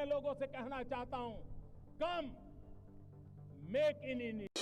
लोगों से कहना चाहता हूं, कम मेक इन इंडिया।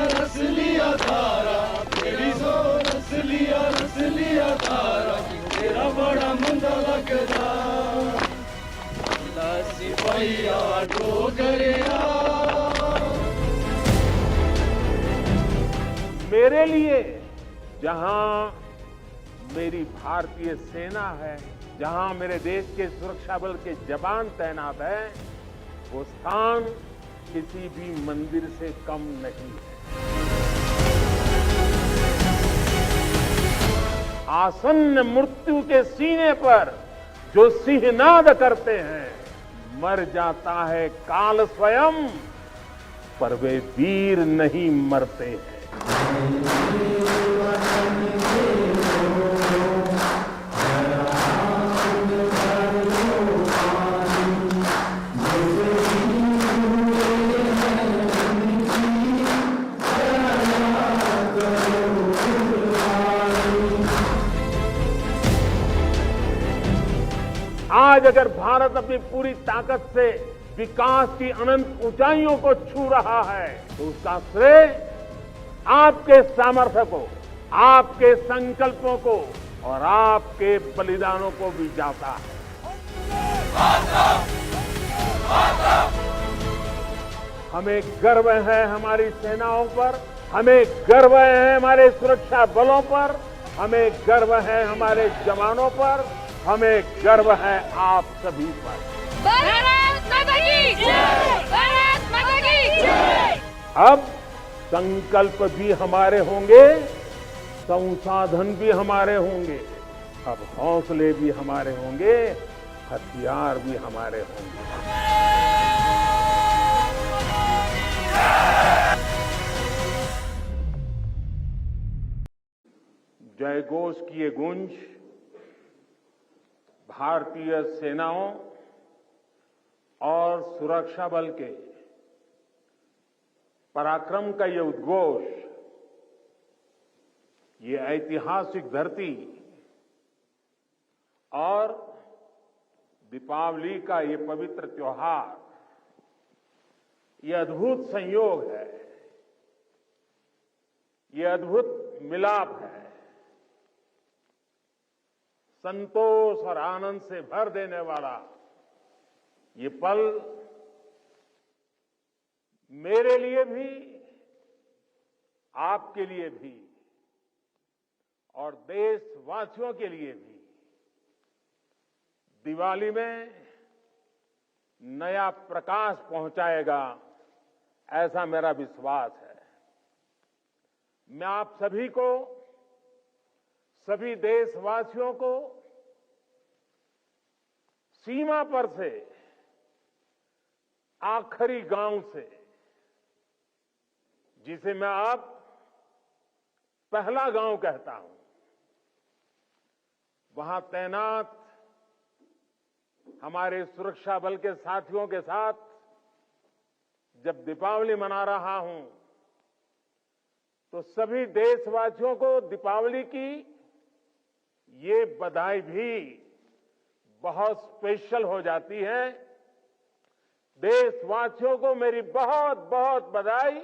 रस लिया तारा तेरी सो रस लिया तारा तेरा बड़ा मंदा लगदा सिपाहिया डोगरिया। मेरे लिए जहां मेरी भारतीय सेना है, जहां मेरे देश के सुरक्षा बल के जवान तैनात हैं, वो स्थान किसी भी मंदिर से कम नहीं है। आसन्न मृत्यु के सीने पर जो सिंहनाद करते हैं, मर जाता है काल स्वयं, पर वे वीर नहीं मरते हैं। आज अगर भारत अपनी पूरी ताकत से विकास की अनंत ऊंचाइयों को छू रहा है, तो उसका श्रेय आपके सामर्थ्य को, आपके संकल्पों को और आपके बलिदानों को भी जाता है। हमें गर्व है हमारी सेनाओं पर, हमें गर्व है हमारे सुरक्षा बलों पर, हमें गर्व है हमारे जवानों पर, हमें गर्व है आप सभी पर। भारत माता की जय! भारत माता की जय! अब संकल्प भी हमारे होंगे, संसाधन भी हमारे होंगे, अब हौसले भी हमारे होंगे, हथियार भी हमारे होंगे। जय घोष की ये गूंज भारतीय सेनाओं और सुरक्षा बल के पराक्रम का ये उद्घोष, ये ऐतिहासिक धरती और दीपावली का ये पवित्र त्योहार, ये अद्भुत संयोग है, ये अद्भुत मिलाप है, संतोष और आनंद से भर देने वाला ये पल मेरे लिए भी, आपके लिए भी और देशवासियों के लिए भी दिवाली में नया प्रकाश पहुंचाएगा, ऐसा मेरा विश्वास है। मैं आप सभी को, सभी देशवासियों को सीमा पर से, आखिरी गांव से, जिसे मैं अब पहला गांव कहता हूं, वहां तैनात हमारे सुरक्षा बल के साथियों के साथ जब दीपावली मना रहा हूं, तो सभी देशवासियों को दीपावली की ये बधाई भी बहुत स्पेशल हो जाती है। देशवासियों को मेरी बहुत बहुत बधाई,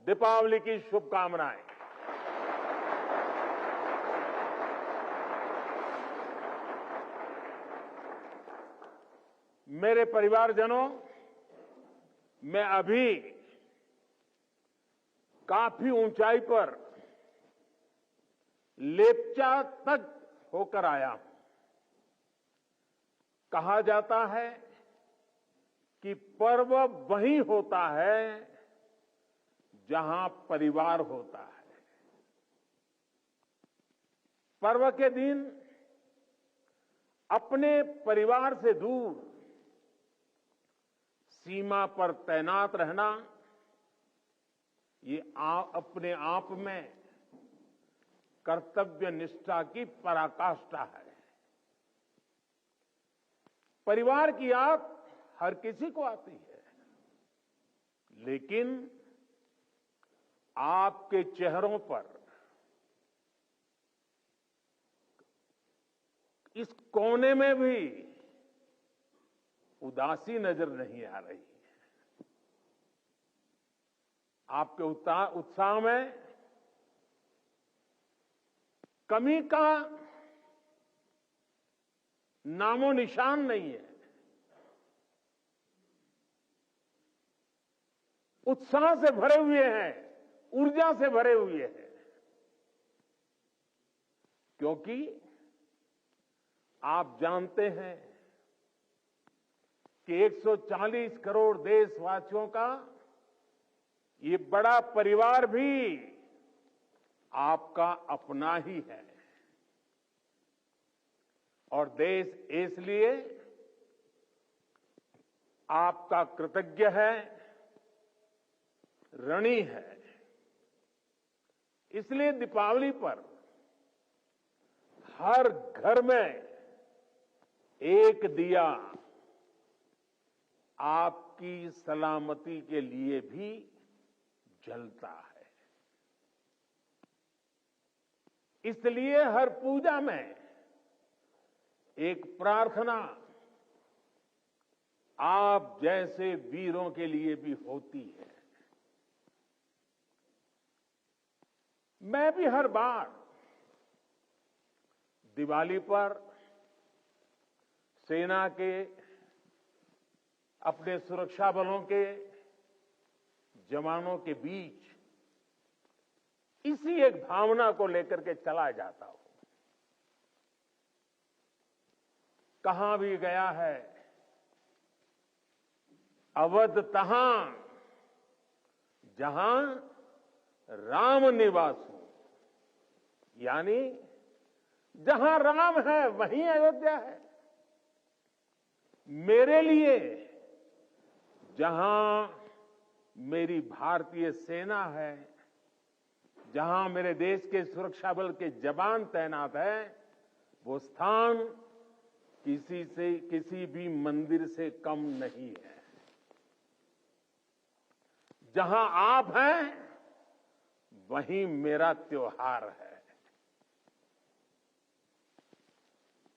दीपावली की शुभकामनाएं। मेरे परिवारजनों, मैं अभी काफी ऊंचाई पर लेप्चा तक होकर आया हूं। कहा जाता है कि पर्व वहीं होता है जहां परिवार होता है। पर्व के दिन अपने परिवार से दूर सीमा पर तैनात रहना ये अपने आप में कर्तव्य निष्ठा की पराकाष्ठा है। परिवार की याद हर किसी को आती है, लेकिन आपके चेहरों पर इस कोने में भी उदासी नजर नहीं आ रही है। आपके उत्साह में कमी का नामो निशान नहीं है। उत्साह से भरे हुए हैं, ऊर्जा से भरे हुए हैं, क्योंकि आप जानते हैं कि 140 करोड़ देशवासियों का ये बड़ा परिवार भी आपका अपना ही है। और देश इसलिए आपका कृतज्ञ है, ऋणी है। इसलिए दीपावली पर हर घर में एक दिया आपकी सलामती के लिए भी जलता है। इसलिए हर पूजा में एक प्रार्थना आप जैसे वीरों के लिए भी होती है। मैं भी हर बार दिवाली पर सेना के, अपने सुरक्षा बलों के जवानों के बीच इसी एक भावना को लेकर के चला जाता हूं। कहां भी गया है, अवध तहां जहां राम निवास हो, यानी जहां राम है वहीं अयोध्या है। मेरे लिए जहां मेरी भारतीय सेना है, जहां मेरे देश के सुरक्षा बल के जवान तैनात हैं, वो स्थान किसी भी मंदिर से कम नहीं है। जहां आप हैं वहीं मेरा त्योहार है।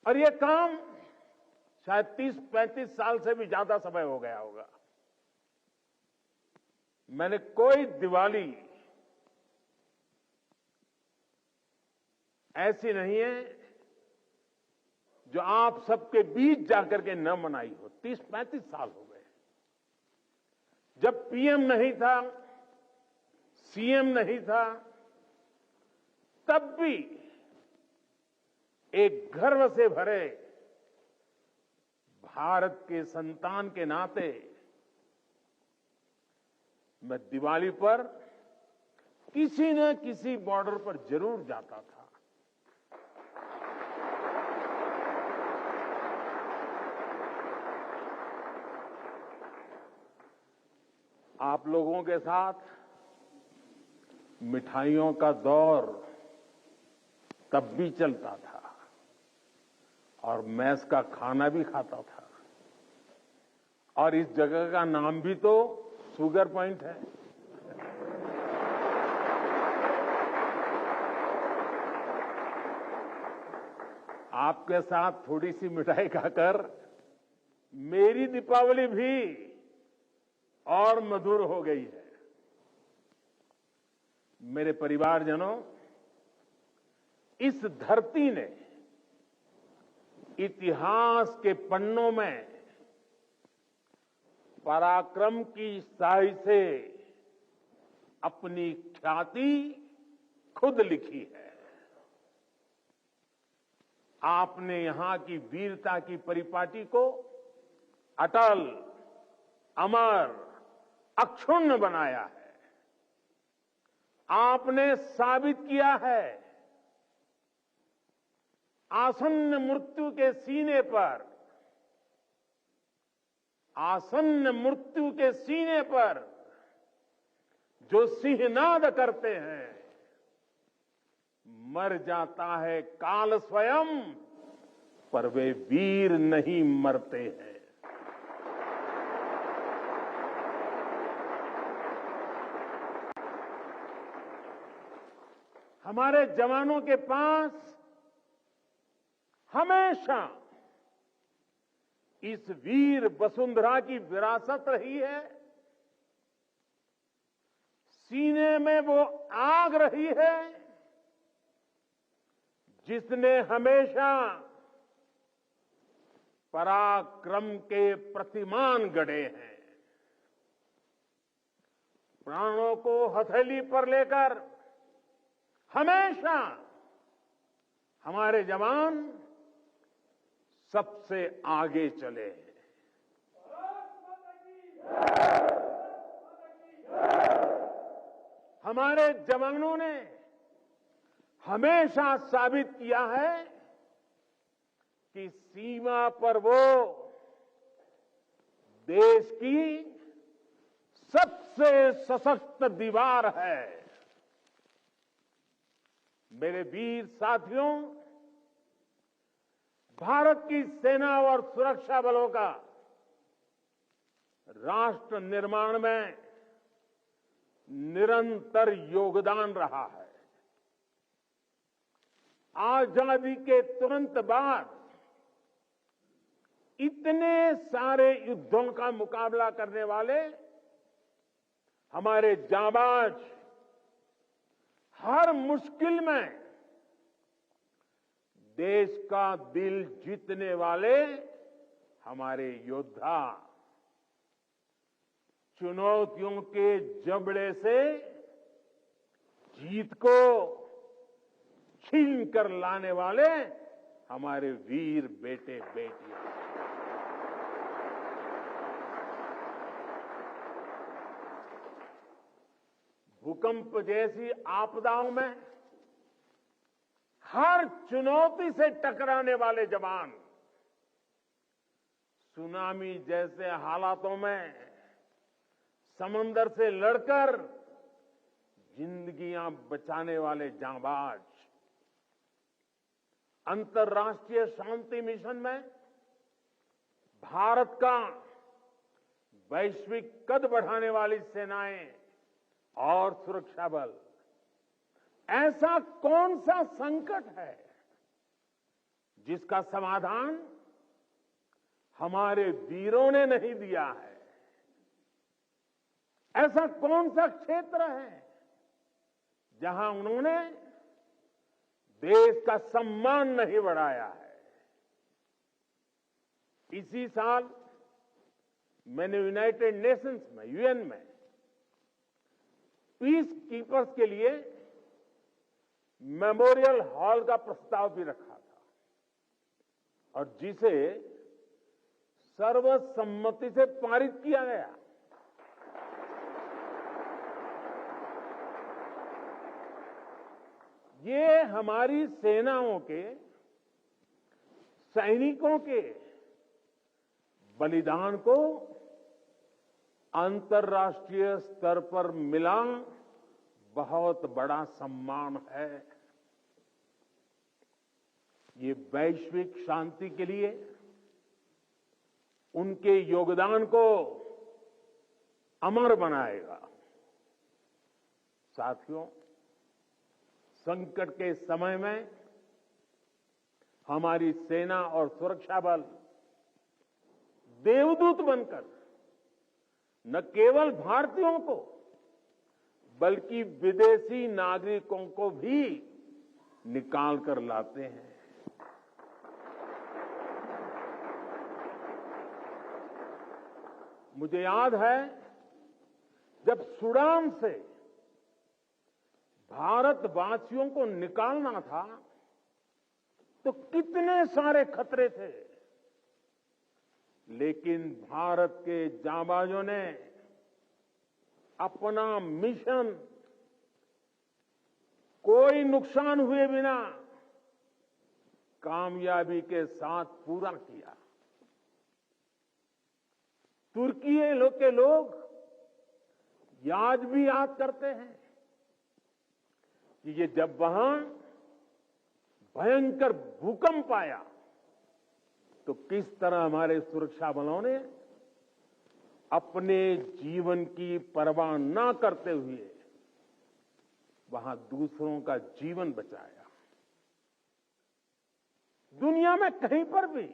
और ये काम शायद 30-35 साल से भी ज्यादा समय हो गया होगा। मैंने कोई दिवाली ऐसी नहीं है जो आप सबके बीच जाकर के न मनाई हो। 30-35 साल हो गए। जब पीएम नहीं था, सीएम नहीं था, तब भी एक गर्व से भरे भारत के संतान के नाते मैं दिवाली पर किसी न किसी बॉर्डर पर जरूर जाता था। आप लोगों के साथ मिठाइयों का दौर तब भी चलता था और मैस का खाना भी खाता था। और इस जगह का नाम भी तो शुगर पॉइंट है। आपके साथ थोड़ी सी मिठाई खाकर मेरी दीपावली भी और मधुर हो गई है। मेरे परिवारजनों, इस धरती ने इतिहास के पन्नों में पराक्रम की स्याही से अपनी ख्याति खुद लिखी है। आपने यहां की वीरता की परिपाटी को अटल, अमर, अक्षुण्ण बनाया है। आपने साबित किया है आसन्न मृत्यु के सीने पर, आसन्न मृत्यु के सीने पर जो सिंहनाद करते हैं, मर जाता है काल स्वयं, पर वे वीर नहीं मरते हैं। हमारे जवानों के पास हमेशा इस वीर वसुंधरा की विरासत रही है। सीने में वो आग रही है जिसने हमेशा पराक्रम के प्रतिमान गढ़े हैं। प्राणों को हथेली पर लेकर हमेशा हमारे जवान सबसे आगे चले हैं। हमारे जवानों ने हमेशा साबित किया है कि सीमा पर वो देश की सबसे सशक्त दीवार है। मेरे वीर साथियों, भारत की सेना और सुरक्षा बलों का राष्ट्र निर्माण में निरंतर योगदान रहा है। आजादी के तुरंत बाद इतने सारे युद्धों का मुकाबला करने वाले हमारे जांबाज, हर मुश्किल में देश का दिल जीतने वाले हमारे योद्धा चुनौतियों के जबड़े से जीत को छीन कर लाने वाले हमारे वीर बेटे बेटियां। भूकंप जैसी आपदाओं में हर चुनौती से टकराने वाले जवान, सुनामी जैसे हालातों में समंदर से लड़कर जिंदगियां बचाने वाले जांबाज, अंतर्राष्ट्रीय शांति मिशन में भारत का वैश्विक कद बढ़ाने वाली सेनाएं और सुरक्षा बल, ऐसा कौन सा संकट है जिसका समाधान हमारे वीरों ने नहीं दिया है? ऐसा कौन सा क्षेत्र है जहां उन्होंने देश का सम्मान नहीं बढ़ाया है? इसी साल मैंने यूनाइटेड नेशंस में, यूएन में पीस कीपर्स के लिए मेमोरियल हॉल का प्रस्ताव भी रखा था और जिसे सर्वसम्मति से पारित किया गया। ये हमारी सेनाओं के, सैनिकों के बलिदान को अंतर्राष्ट्रीय स्तर पर मिला बहुत बड़ा सम्मान है। ये वैश्विक शांति के लिए उनके योगदान को अमर बनाएगा। साथियों, संकट के समय में हमारी सेना और सुरक्षा बल देवदूत बनकर न केवल भारतीयों को बल्कि विदेशी नागरिकों को भी निकाल कर लाते हैं। मुझे याद है जब सूडान से भारतवासियों को निकालना था तो कितने सारे खतरे थे, लेकिन भारत के जांबाजों ने अपना मिशन कोई नुकसान हुए बिना कामयाबी के साथ पूरा किया। तुर्की के लोग आज भी याद करते हैं कि ये जब वहां भयंकर भूकंप आया तो किस तरह हमारे सुरक्षा बलों ने अपने जीवन की परवाह न करते हुए वहां दूसरों का जीवन बचाया। दुनिया में कहीं पर भी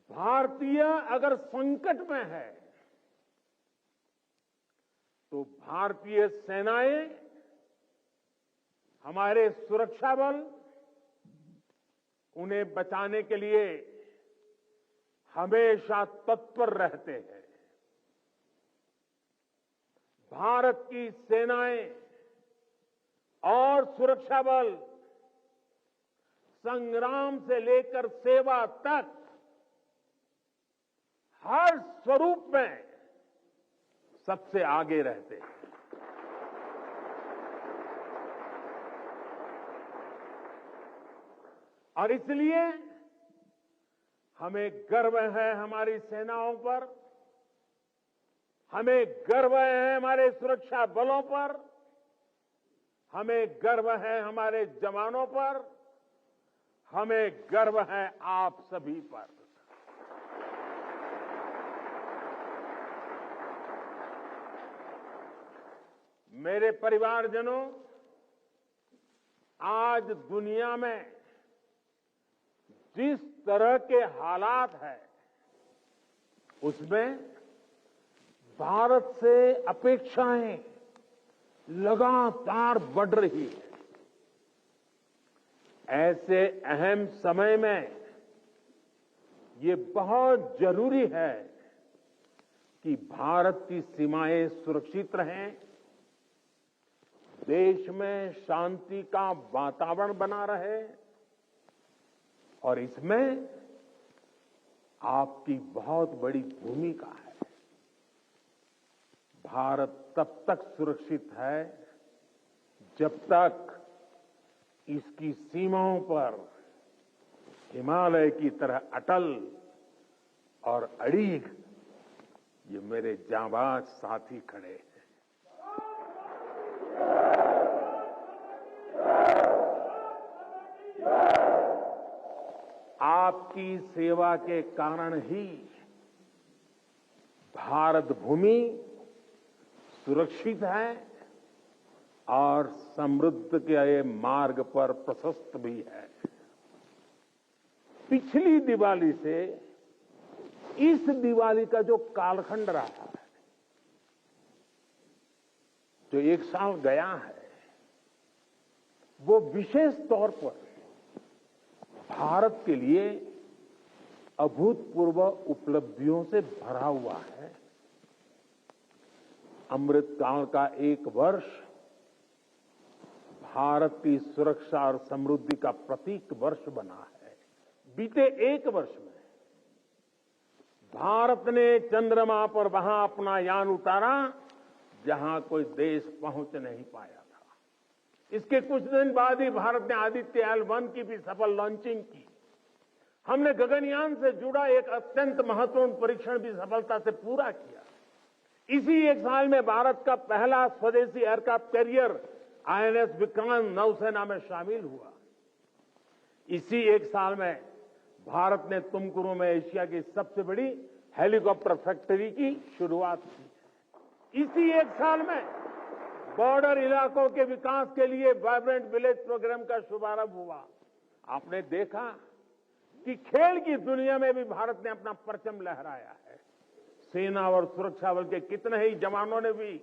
भारतीय अगर संकट में है तो भारतीय सेनाएं, हमारे सुरक्षा बल उन्हें बचाने के लिए हमेशा तत्पर रहते हैं। भारत की सेनाएं और सुरक्षा बल संग्राम से लेकर सेवा तक हर स्वरूप में सबसे आगे रहते हैं। और इसलिए हमें गर्व है हमारी सेनाओं पर, हमें गर्व है हमारे सुरक्षा बलों पर, हमें गर्व है हमारे जवानों पर, हमें गर्व है आप सभी पर। मेरे परिवारजनों, आज दुनिया में जिस तरह के हालात हैं उसमें भारत से अपेक्षाएं लगातार बढ़ रही है। ऐसे अहम समय में ये बहुत जरूरी है कि भारत की सीमाएं सुरक्षित रहें, देश में शांति का वातावरण बना रहे, और इसमें आपकी बहुत बड़ी भूमिका है। भारत तब तक सुरक्षित है जब तक इसकी सीमाओं पर हिमालय की तरह अटल और अड़ीग ये मेरे जांबाज साथी खड़े हैं। आपकी सेवा के कारण ही भारत भूमि सुरक्षित है और समृद्ध के मार्ग पर प्रशस्त भी है। पिछली दिवाली से इस दिवाली का जो कालखंड रहा है, जो एक साल गया है, वो विशेष तौर पर भारत के लिए अभूतपूर्व उपलब्धियों से भरा हुआ है। अमृतकाल का एक वर्ष भारत की सुरक्षा और समृद्धि का प्रतीक वर्ष बना है। बीते एक वर्ष में भारत ने चंद्रमा पर वहां अपना यान उतारा जहां कोई देश पहुंच नहीं पाया था। इसके कुछ दिन बाद ही भारत ने आदित्य L1 की भी सफल लॉन्चिंग की। हमने गगनयान से जुड़ा एक अत्यंत महत्वपूर्ण परीक्षण भी सफलता से पूरा किया। इसी एक साल में भारत का पहला स्वदेशी एयरक्राफ्ट कैरियर INS विक्रांत नौसेना में शामिल हुआ। इसी एक साल में भारत ने तुमकुरू में एशिया की सबसे बड़ी हेलीकॉप्टर फैक्ट्री की शुरुआत की। इसी एक साल में बॉर्डर इलाकों के विकास के लिए वाइब्रेंट विलेज प्रोग्राम का शुभारंभ हुआ। आपने देखा कि खेल की दुनिया में भी भारत ने अपना परचम लहराया है। सेना और सुरक्षा बल के कितने ही जवानों ने भी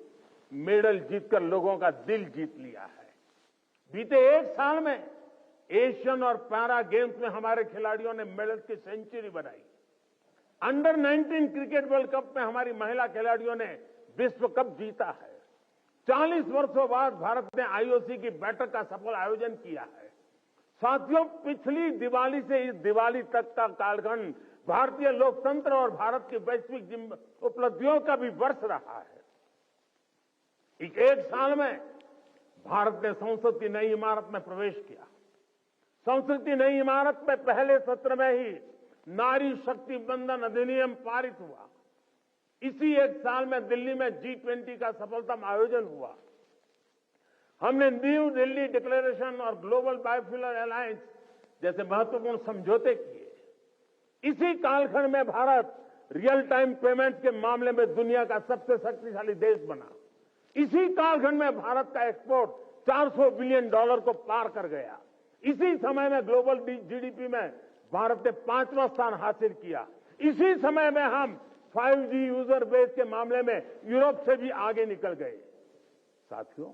मेडल जीतकर लोगों का दिल जीत लिया है। बीते एक साल में एशियन और पैरा गेम्स में हमारे खिलाड़ियों ने मेडल की सेंचुरी बनाई। अंडर 19 क्रिकेट वर्ल्ड कप में हमारी महिला खिलाड़ियों ने विश्व कप जीता है। 40 वर्षों बाद भारत ने IOC की बैठक का सफल आयोजन किया है। साथियों, पिछली दिवाली से इस दिवाली तक का कालखंड भारतीय लोकतंत्र और भारत की वैश्विक उपलब्धियों का भी वर्ष रहा है। एक साल में भारत ने संसद की नई इमारत में प्रवेश किया। संसद की नई इमारत में पहले सत्र में ही नारी शक्ति बंधन अधिनियम पारित हुआ। इसी एक साल में दिल्ली में G20 का सफलतम आयोजन हुआ। हमने न्यू दिल्ली डिक्लेरेशन और ग्लोबल बायोफ्यूल अलायंस जैसे महत्वपूर्ण समझौते किए। इसी कालखंड में भारत रियल टाइम पेमेंट के मामले में दुनिया का सबसे शक्तिशाली देश बना। इसी कालखंड में भारत का एक्सपोर्ट $400 बिलियन को पार कर गया। इसी समय में ग्लोबल जीडीपी में भारत ने 5वां स्थान हासिल किया। इसी समय में हम 5G यूजर बेस के मामले में यूरोप से भी आगे निकल गए। साथियों,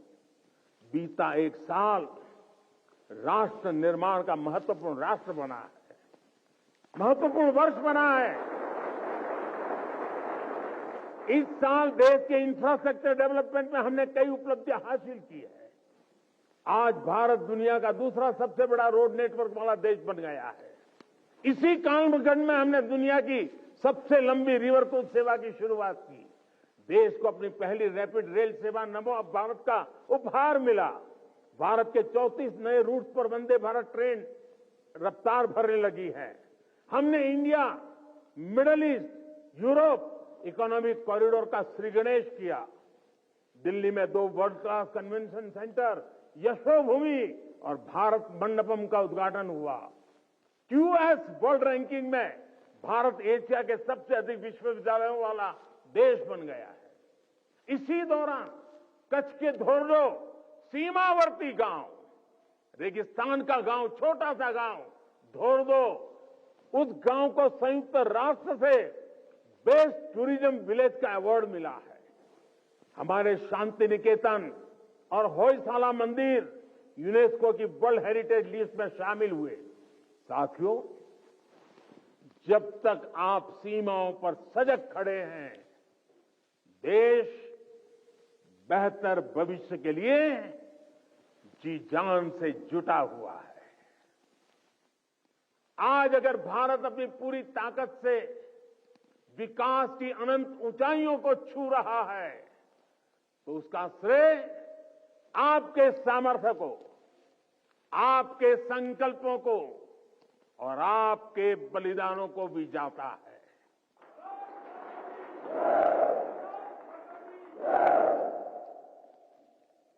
बीता एक साल राष्ट्र निर्माण का महत्वपूर्ण राष्ट्र बना है, महत्वपूर्ण वर्ष बना है। इस साल देश के इंफ्रास्ट्रक्चर डेवलपमेंट में हमने कई उपलब्धियां हासिल की है। आज भारत दुनिया का दूसरा सबसे बड़ा रोड नेटवर्क वाला देश बन गया है। इसी कालखंड में हमने दुनिया की सबसे लंबी रिवर क्रूज सेवा की शुरुआत की। देश को अपनी पहली रैपिड रेल सेवा नमो भारत का उपहार मिला। भारत के 34 नए रूट्स पर वंदे भारत ट्रेन रफ्तार भरने लगी है। हमने India, middle east, Europe economic corridor का श्रीगणेश किया। दिल्ली में 2 world class convention centre, Yashobhoomi और भारत मंडपम का उद्घाटन हुआ। QS वर्ल्ड रैंकिंग में भारत एशिया के सबसे अधिक विश्वविद्यालयों वाला देश बन गया है। इसी दौरान कच्छ के धोर्डो सीमावर्ती गांव, रेगिस्तान का गांव, छोटा सा गांव धोर्डो, उस गांव को संयुक्त राष्ट्र से बेस्ट टूरिज्म विलेज का अवार्ड मिला है। हमारे शांति निकेतन और होयसाला मंदिर यूनेस्को की वर्ल्ड हेरिटेज लिस्ट में शामिल हुए। साथियों, जब तक आप सीमाओं पर सजग खड़े हैं, देश बेहतर भविष्य के लिए जी जान से जुटा हुआ है। आज अगर भारत अपनी पूरी ताकत से विकास की अनंत ऊंचाइयों को छू रहा है, तो उसका श्रेय आपके सामर्थ्य को, आपके संकल्पों को और आपके बलिदानों को भी जाता है।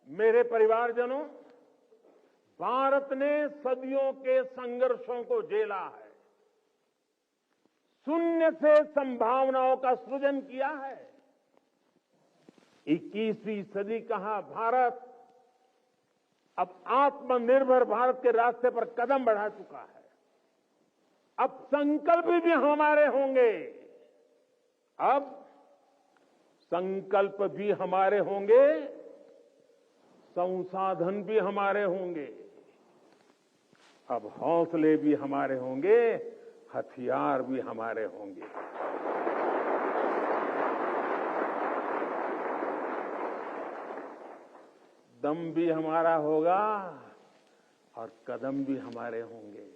मेरे परिवारजनों, भारत ने सदियों के संघर्षों को झेला है, शून्य से संभावनाओं का सृजन किया है। 21वीं सदी का भारत अब आत्मनिर्भर भारत के रास्ते पर कदम बढ़ा चुका है। अब संकल्प भी हमारे होंगे, अब संकल्प भी हमारे होंगे, संसाधन भी हमारे होंगे, अब हौसले भी हमारे होंगे, हथियार भी हमारे होंगे। दम भी हमारा होगा और कदम भी हमारे होंगे।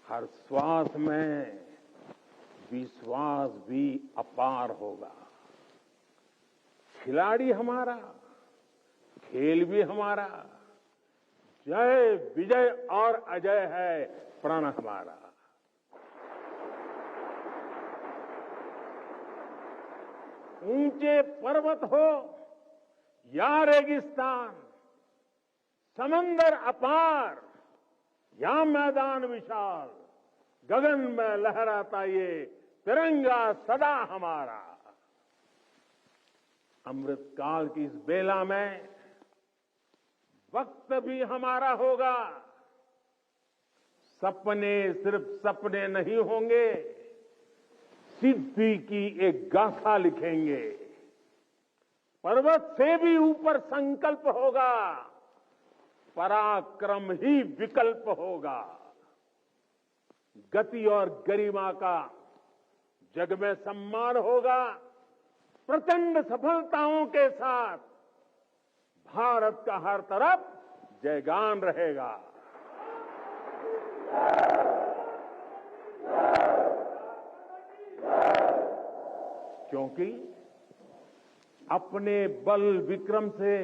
हर श्वास में विश्वास भी अपार होगा। खिलाड़ी हमारा, खेल भी हमारा, जय विजय और अजय है प्रण हमारा। ऊंचे पर्वत हो या रेगिस्तान, समंदर अपार या मैदान विशाल, गगन में लहराता ये तिरंगा सदा हमारा। अमृतकाल की इस बेला में वक्त भी हमारा होगा। सपने सिर्फ सपने नहीं होंगे, सिद्धि की एक गाथा लिखेंगे। पर्वत से भी ऊपर संकल्प होगा, पराक्रम ही विकल्प होगा। गति और गरिमा का जग में सम्मान होगा। प्रचंड सफलताओं के साथ भारत का हर तरफ जयगान रहेगा। क्योंकि अपने बल विक्रम से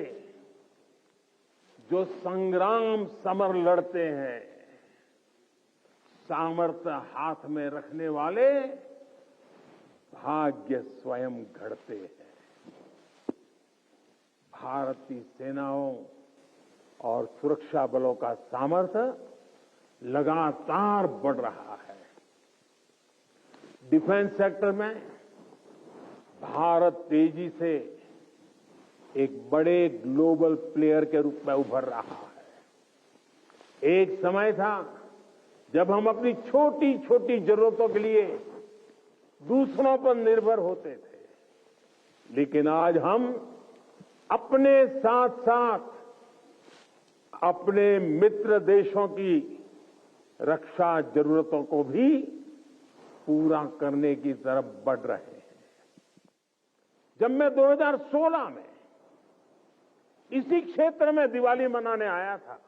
जो संग्राम समर लड़ते हैं, सामर्थ्य हाथ में रखने वाले भाग्य स्वयं घड़ते हैं। भारत की सेनाओं और सुरक्षा बलों का सामर्थ्य लगातार बढ़ रहा है। डिफेंस सेक्टर में भारत तेजी से एक बड़े ग्लोबल प्लेयर के रूप में उभर रहा है। एक समय था जब हम अपनी छोटी छोटी जरूरतों के लिए दूसरों पर निर्भर होते थे, लेकिन आज हम अपने साथ साथ अपने मित्र देशों की रक्षा जरूरतों को भी पूरा करने की तरफ बढ़ रहे हैं। जब मैं 2016 में इसी क्षेत्र में दिवाली मनाने आया था,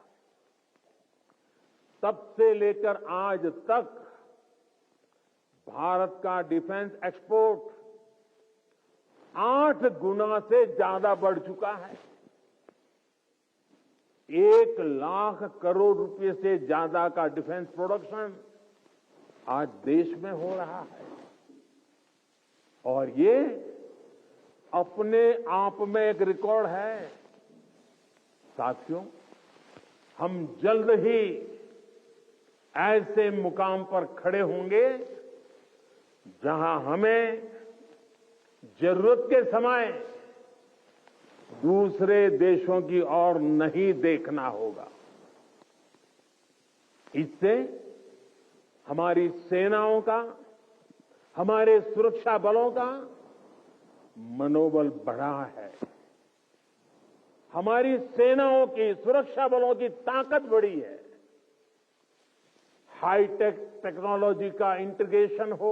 तब से लेकर आज तक भारत का डिफेंस एक्सपोर्ट 8 गुना से ज्यादा बढ़ चुका है। 1 लाख करोड़ रुपए से ज्यादा का डिफेंस प्रोडक्शन आज देश में हो रहा है, और ये अपने आप में एक रिकॉर्ड है। साथियों, हम जल्द ही ऐसे मुकाम पर खड़े होंगे जहां हमें जरूरत के समय दूसरे देशों की ओर नहीं देखना होगा। इससे हमारी सेनाओं का, हमारे सुरक्षा बलों का मनोबल बढ़ा है। हमारी सेनाओं की, सुरक्षा बलों की ताकत बढ़ी है। हाईटेक टेक्नोलॉजी का इंटीग्रेशन हो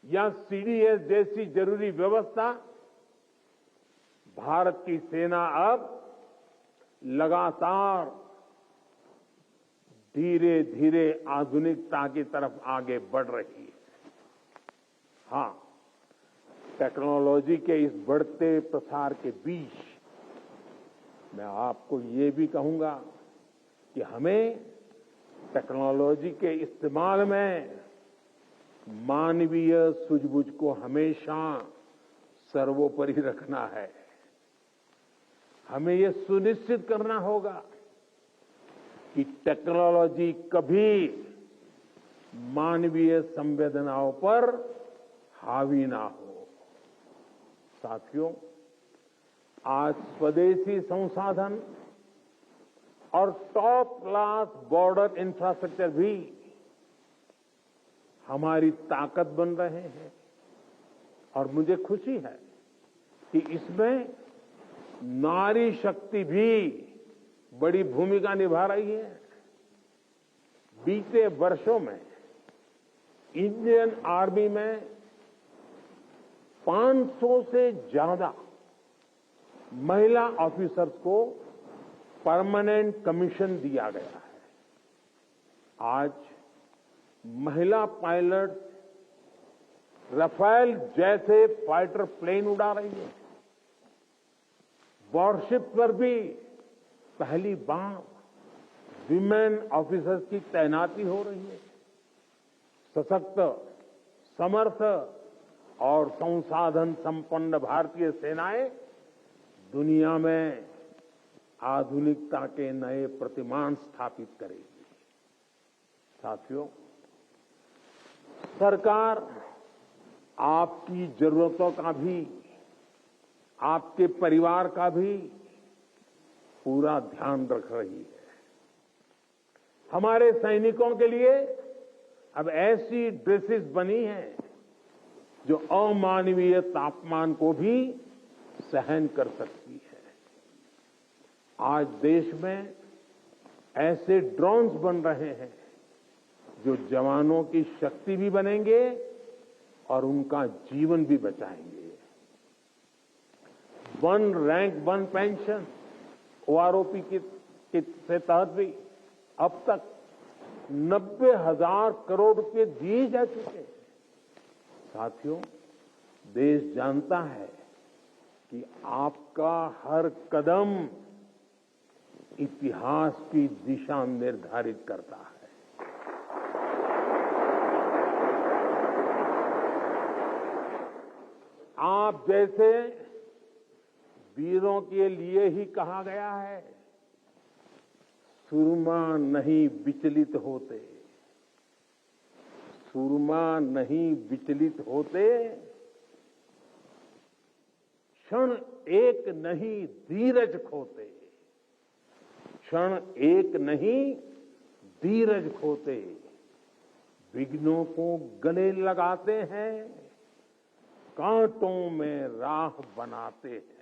या सीडीएस जैसी जरूरी व्यवस्था, भारत की सेना अब लगातार धीरे धीरे आधुनिकता की तरफ आगे बढ़ रही है। हां, टेक्नोलॉजी के इस बढ़ते प्रसार के बीच मैं आपको ये भी कहूंगा कि हमें टेक्नोलॉजी के इस्तेमाल में मानवीय सूझबूझ को हमेशा सर्वोपरि रखना है। हमें ये सुनिश्चित करना होगा कि टेक्नोलॉजी कभी मानवीय संवेदनाओं पर हावी ना हो। साथियों, आज स्वदेशी संसाधन और टॉप क्लास बॉर्डर इंफ्रास्ट्रक्चर भी हमारी ताकत बन रहे हैं, और मुझे खुशी है कि इसमें नारी शक्ति भी बड़ी भूमिका निभा रही है। बीते वर्षों में इंडियन आर्मी में 500 से ज्यादा महिला ऑफिसर्स को परमानेंट कमीशन दिया गया है। आज महिला पायलट राफेल जैसे फाइटर प्लेन उड़ा रही है। वॉरशिप पर भी पहली बार विमेन ऑफिसर्स की तैनाती हो रही है। सशक्त, समर्थ और संसाधन संपन्न भारतीय सेनाएं दुनिया में आधुनिकता के नए प्रतिमान स्थापित करेगी। साथियों, सरकार आपकी जरूरतों का भी, आपके परिवार का भी पूरा ध्यान रख रही है। हमारे सैनिकों के लिए अब ऐसी ड्रेसेस बनी हैं जो अमानवीय तापमान को भी सहन कर सकती है। आज देश में ऐसे ड्रोन्स बन रहे हैं जो जवानों की शक्ति भी बनेंगे और उनका जीवन भी बचाएंगे। 1 रैंक 1 पेंशन OROP के तहत भी अब तक 90,000 करोड़ रुपए दिए जा चुके हैं। साथियों, देश जानता है कि आपका हर कदम इतिहास की दिशा निर्धारित करता है। आप जैसे वीरों के लिए ही कहा गया है, सुरमा नहीं विचलित होते, सुरमा नहीं विचलित होते, क्षण एक नहीं धीरज खोते, क्षण एक नहीं धीरज खोते, विघ्नों को गले लगाते हैं, कांटों में राह बनाते हैं।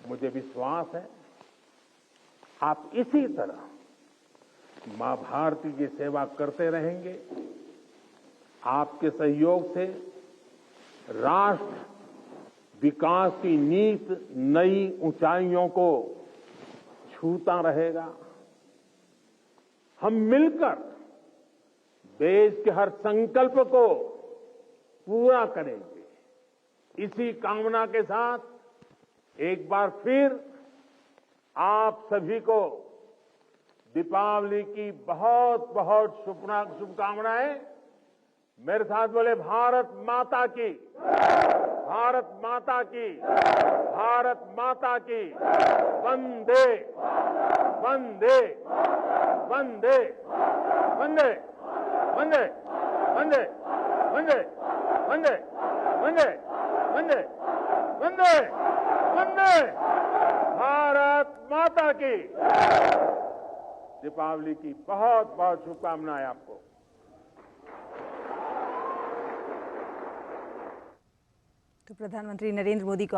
मुझे विश्वास है आप इसी तरह मां भारती की सेवा करते रहेंगे। आपके सहयोग से राष्ट्र विकास की नीत नई ऊंचाइयों को छूता रहेगा। हम मिलकर देश के हर संकल्प को पूरा करेंगे। इसी कामना के साथ एक बार फिर आप सभी को दीपावली की बहुत बहुत शुभकामनाएं। मेरे साथ बोले भारत माता की, भारत माता की, भारत माता की, वंदे वंदे वंदे वंदे वंदे वंदे वंदे वंदे वंदे वंदे वंदे वंदे भारत माता की। दीपावली की बहुत बहुत शुभकामनाएं आपको। तो प्रधानमंत्री नरेंद्र मोदी को